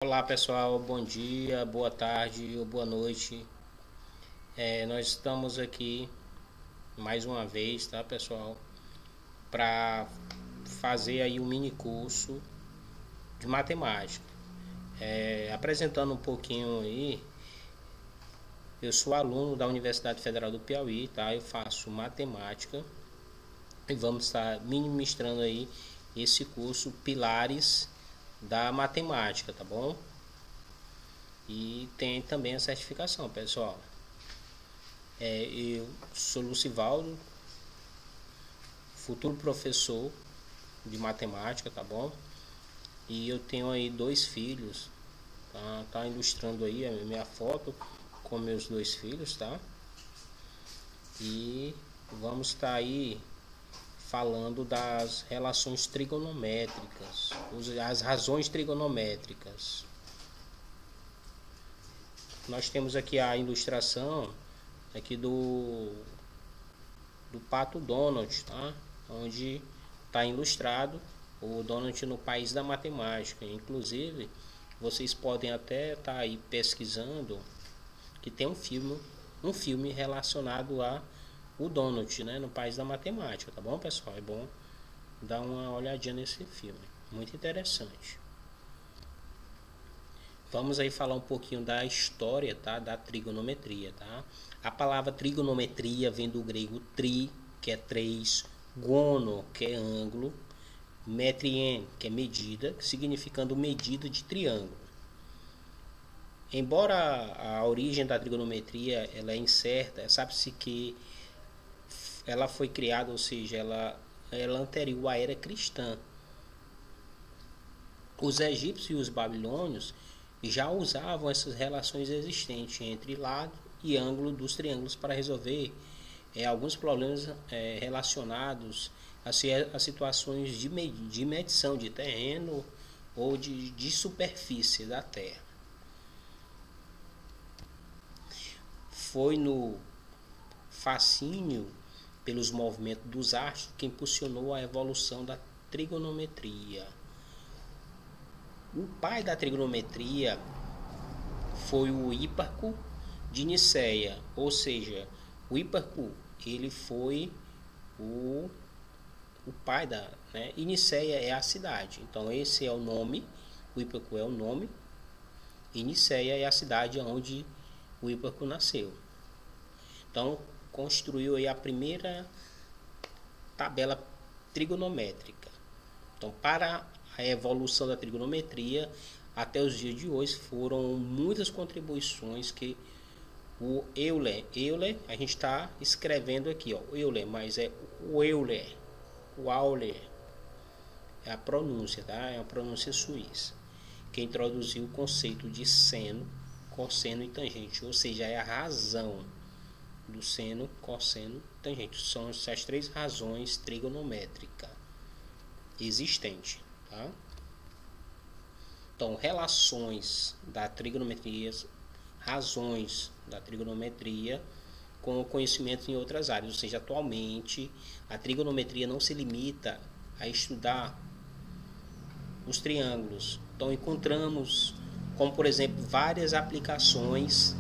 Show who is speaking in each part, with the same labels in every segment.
Speaker 1: Olá pessoal, bom dia, boa tarde ou boa noite. Nós estamos aqui mais uma vez, tá pessoal, para fazer aí um mini curso de matemática. Apresentando um pouquinho aí, eu sou aluno da Universidade Federal do Piauí, tá? Eu faço matemática e vamos estar ministrando aí esse curso Pilares da Matemática, tá bom? E tem também a certificação, pessoal. Eu sou Lucivaldo, futuro professor de matemática, tá bom? E eu tenho aí dois filhos, tá ilustrando aí a minha foto com meus dois filhos, tá? E vamos estar aí falando das relações trigonométricas, as razões trigonométricas. Nós temos aqui a ilustração aqui do pato Donald, tá? Onde está ilustrado o Donald no país da matemática. Inclusive, vocês podem até estar aí pesquisando que tem um filme relacionado a o Donald, né, no país da matemática, tá bom, pessoal? É bom dar uma olhadinha nesse filme, muito interessante. Vamos aí falar um pouquinho da história, tá, da trigonometria, tá? A palavra trigonometria vem do grego tri, que é três, gono, que é ângulo, metrien, que é medida, significando medida de triângulo. Embora a origem da trigonometria ela é incerta, sabe-se que ela foi criada, ou seja, ela é anterior à era cristã. Os egípcios e os babilônios já usavam essas relações existentes entre lado e ângulo dos triângulos para resolver alguns problemas relacionados a situações de medição de terreno ou de superfície da Terra. Foi no fascínio pelos movimentos dos astros que impulsionou a evolução da trigonometria. O pai da trigonometria foi o Híparco de Niceia, ou seja, o Híparco ele foi o pai da, né? E Niceia é a cidade. Então esse é o nome, o Híparco é o nome e Niceia é a cidade onde o Híparco nasceu. Então construiu aí a primeira tabela trigonométrica. Então para a evolução da trigonometria até os dias de hoje foram muitas contribuições que o Euler a gente está escrevendo aqui, ó, Euler, mas é o Euler, é a pronúncia, tá? É a pronúncia suíça, que introduziu o conceito de seno, cosseno e tangente, ou seja, é a razão do seno, cosseno, tangente. São essas três razões trigonométricas existentes. Tá? Então, relações da trigonometria, razões da trigonometria com o conhecimento em outras áreas. Ou seja, atualmente a trigonometria não se limita a estudar os triângulos. Então, encontramos, como por exemplo, várias aplicações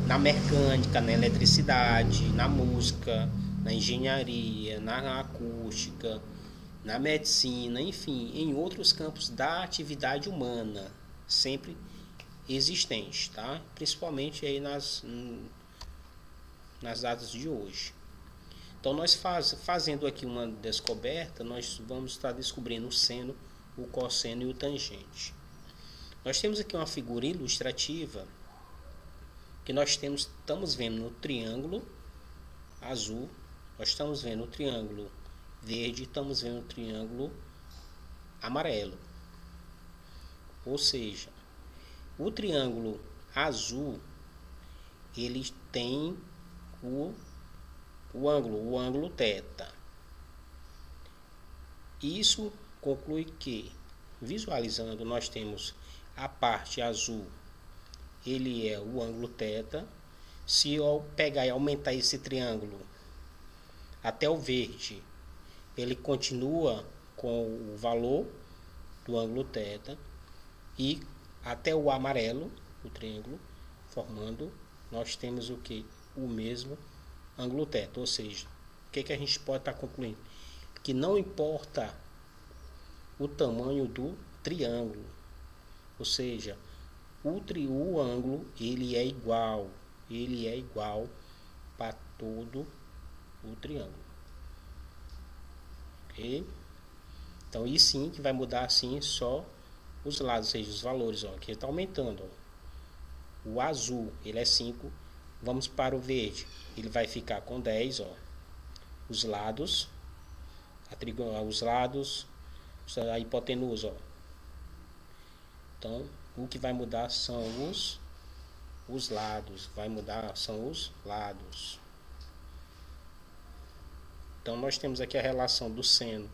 Speaker 1: na mecânica, na eletricidade, na música, na engenharia, na acústica, na medicina, enfim, em outros campos da atividade humana, sempre existente, tá? Principalmente aí nas datas de hoje. Então nós fazendo aqui uma descoberta, nós vamos estar descobrindo o seno, o cosseno e o tangente. Nós temos aqui uma figura ilustrativa que estamos vendo no triângulo azul, nós estamos vendo o triângulo verde, estamos vendo o triângulo amarelo. Ou seja, o triângulo azul ele tem o ângulo θ. Isso conclui que, visualizando, nós temos a parte azul, ele é o ângulo θ. Se eu pegar e aumentar esse triângulo até o verde, ele continua com o valor do ângulo θ, e até o amarelo, o triângulo, formando, nós temos o que? O mesmo ângulo teto. Ou seja, o que a gente pode estar concluindo? Que não importa o tamanho do triângulo, ou seja, o ângulo ele é igual para todo o triângulo, ok? Então isso sim que vai mudar assim só os lados, ou seja, os valores, ó, aqui está aumentando, ó. O azul ele é 5, vamos para o verde, ele vai ficar com 10, ó. Os lados, a hipotenusa, ó. Então o que vai mudar são os lados, são os lados. Então nós temos aqui a relação do seno,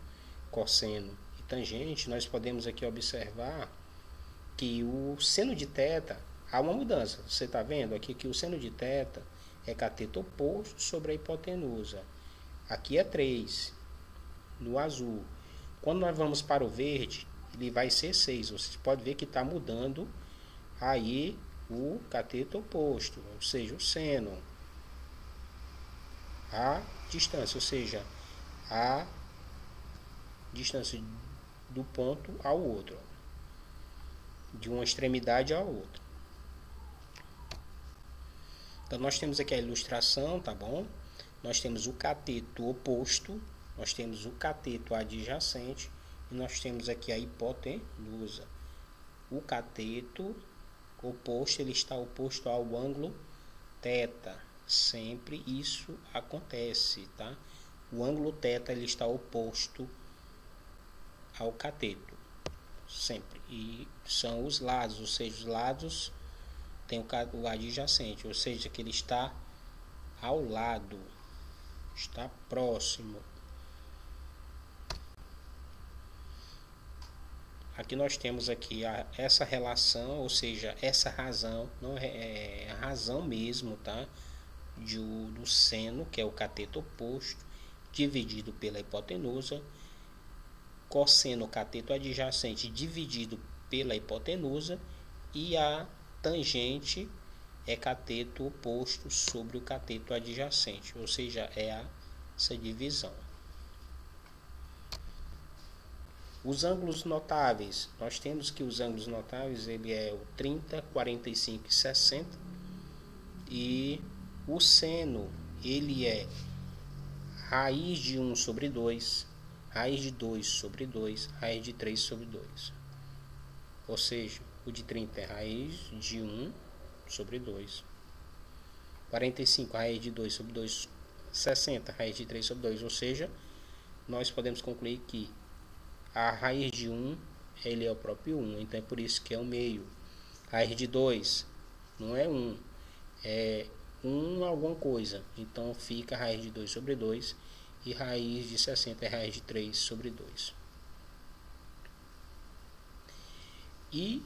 Speaker 1: cosseno e tangente. Nós podemos aqui observar que o seno de θ há uma mudança. Você está vendo aqui que o seno de θ é cateto oposto sobre a hipotenusa. Aqui é 3 no azul. Quando nós vamos para o verde, ele vai ser 6. Você pode ver que está mudando aí o cateto oposto, ou seja, o seno, a distância, ou seja, a distância do ponto ao outro, de uma extremidade à outra. Então nós temos aqui a ilustração, tá bom? Nós temos o cateto oposto, nós temos o cateto adjacente e nós temos aqui a hipotenusa. O cateto oposto, ele está oposto ao ângulo θ. Sempre isso acontece, tá? O ângulo θ ele está oposto ao cateto, sempre. E são os lados, ou seja, os lados tem o adjacente, ou seja, que ele está ao lado, está próximo. Aqui nós temos aqui essa relação, ou seja, essa razão, não é a razão mesmo, tá? Do seno, que é o cateto oposto, dividido pela hipotenusa, cosseno cateto adjacente dividido pela hipotenusa, e a tangente é cateto oposto sobre o cateto adjacente, ou seja, é essa divisão. Os ângulos notáveis, nós temos que os ângulos notáveis ele é o 30, 45 e 60, e o seno ele é raiz de 1 sobre 2, raiz de 2 sobre 2, raiz de 3 sobre 2. Ou seja, o de 30 é raiz de 1 sobre 2, 45 raiz de 2 sobre 2, 60 raiz de 3 sobre 2. Ou seja, nós podemos concluir que a raiz de 1 ele é o próprio 1, então é por isso que é o meio. Raiz de 2 não é 1, é 1 alguma coisa, então fica raiz de 2 sobre 2, e raiz de 60 é raiz de 3 sobre 2. E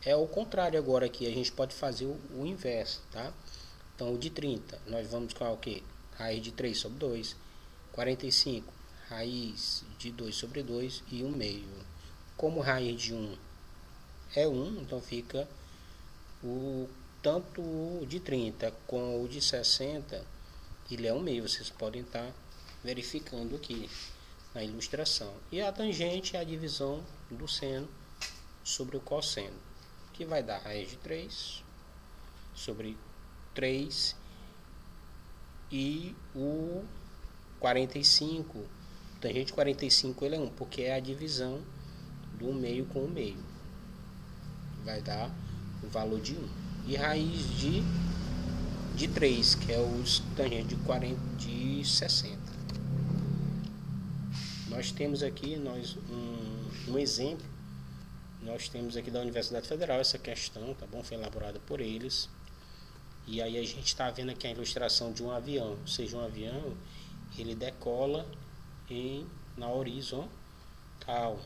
Speaker 1: é o contrário agora aqui, a gente pode fazer o inverso, tá? Então o de 30, nós vamos com o que? Raiz de 3 sobre 2, 45, raiz de 2 sobre 2 e 1 meio. Como raiz de 1 é 1, então fica tanto o de 30 com o de 60, ele é 1 meio. Vocês podem estar verificando aqui na ilustração. E a tangente é a divisão do seno sobre o cosseno, que vai dar raiz de 3 sobre 3, e o 45, tangente 45 ele é 1, porque é a divisão do meio com o meio, vai dar o valor de 1. E raiz de 3, que é o tangente de 60. Nós temos aqui um exemplo. Nós temos aqui da Universidade Federal essa questão, tá bom? Foi elaborada por eles. E aí a gente está vendo aqui a ilustração de um avião, ou seja, um avião ele decola na horizontal.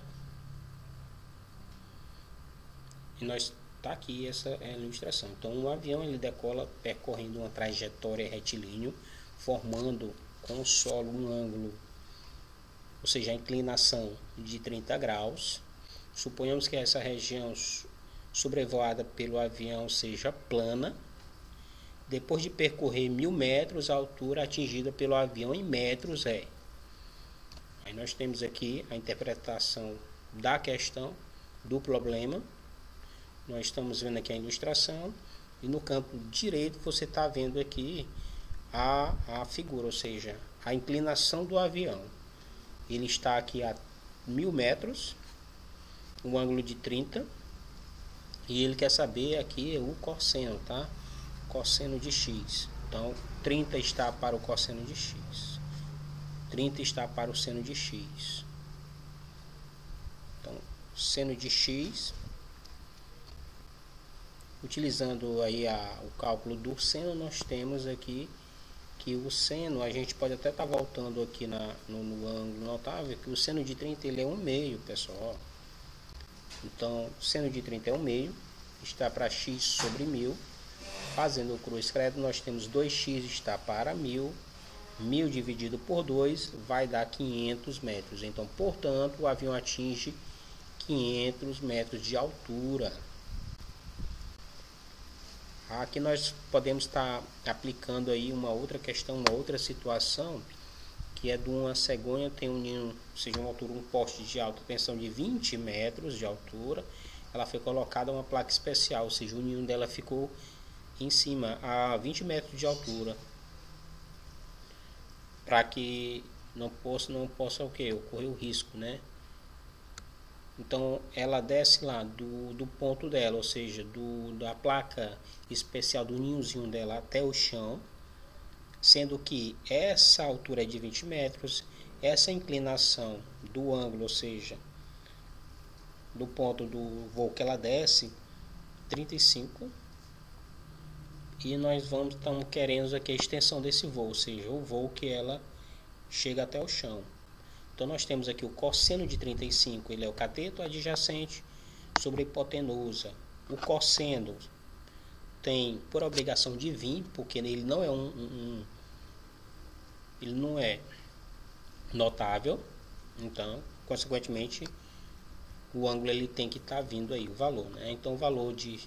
Speaker 1: E nós tá aqui essa é a ilustração. Então um avião ele decola percorrendo uma trajetória retilínea, formando com o solo um ângulo, ou seja, a inclinação de 30 graus. Suponhamos que essa região sobrevoada pelo avião seja plana, depois de percorrer 1000 metros, a altura atingida pelo avião em metros é. Aí nós temos aqui a interpretação da questão, do problema. Nós estamos vendo aqui a ilustração e no campo direito você está vendo aqui a figura, ou seja, a inclinação do avião. Ele está aqui a 1000 metros, um ângulo de 30, e ele quer saber aqui o cosseno, tá? Cosseno de x. Então 30 está para o cosseno de x, 30 está para o seno de x. Então seno de x, utilizando aí o cálculo do seno, nós temos aqui que o seno, a gente pode até estar voltando aqui no ângulo notável, que o seno de 30 ele é 1/2, pessoal. Então, seno de 30 é 1/2, está para x sobre 1000. Fazendo o cruz credo, nós temos 2x está para 1000. 1000 dividido por 2 vai dar 500 metros. Então, portanto, o avião atinge 500 metros de altura. Aqui nós podemos estar aplicando aí uma outra questão, uma outra situação, que é de uma cegonha, tem um ninho, seja uma altura, um poste de alta tensão de 20 metros de altura. Ela foi colocada uma placa especial, ou seja, o ninho dela ficou em cima a 20 metros de altura, para que não possa o que? Ocorrer o risco, né? Então ela desce lá do ponto dela, ou seja, da placa especial do ninhozinho dela até o chão, sendo que essa altura é de 20 metros, essa inclinação do ângulo, ou seja, do ponto do voo que ela desce, 35, e nós estamos querendo aqui a extensão desse voo, ou seja, o voo que ela chega até o chão. Então nós temos aqui o cosseno de 35, ele é o cateto adjacente sobre a hipotenusa. O cosseno tem por obrigação de vir, porque ele não é ele não é notável, então consequentemente o ângulo ele tem que estar vindo aí o valor, né? Então o valor de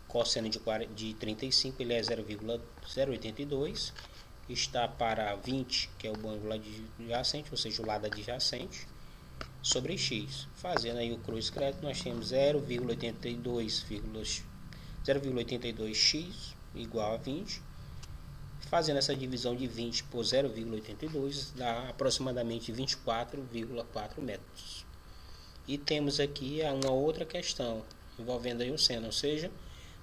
Speaker 1: cosseno de 35 ele é 0,082, está para 20, que é o ângulo adjacente, ou seja, o lado adjacente, sobre x. Fazendo aí o cruz credo, nós temos 0,82x igual a 20. Fazendo essa divisão de 20 por 0,82 dá aproximadamente 24,4 metros. E temos aqui uma outra questão envolvendo aí o seno, ou seja,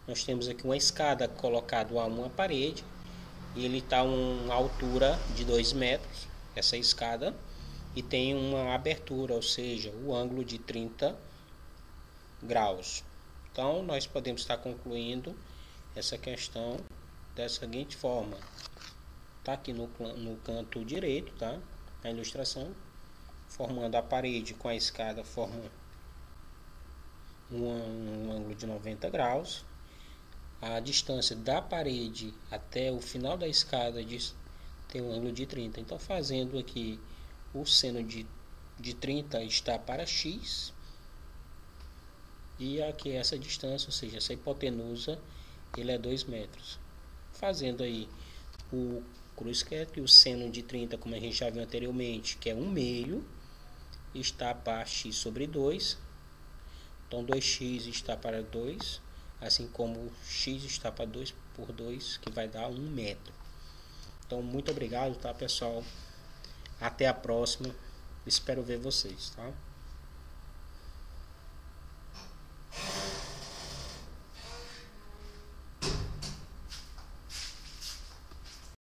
Speaker 1: nós temos aqui uma escada colocada a uma parede, e ele está a uma altura de 2 metros, essa escada, e tem uma abertura, ou seja, o ângulo de 30 graus. Então, nós podemos estar concluindo essa questão da seguinte forma. Está aqui no canto direito, tá? A ilustração, formando a parede com a escada, forma um ângulo de 90 graus. A distância da parede até o final da escada tem um ângulo de 30. Então, fazendo aqui o seno de 30 está para x. E aqui essa distância, ou seja, essa hipotenusa, ele é 2 metros. Fazendo aí o cruz credo, e o seno de 30, como a gente já viu anteriormente, que é 1/2, está para x sobre 2. Então, 2x está para 2. Assim como x está para 2 por 2, que vai dar 1 metro. Então, muito obrigado, tá, pessoal? Até a próxima. Espero ver vocês, tá?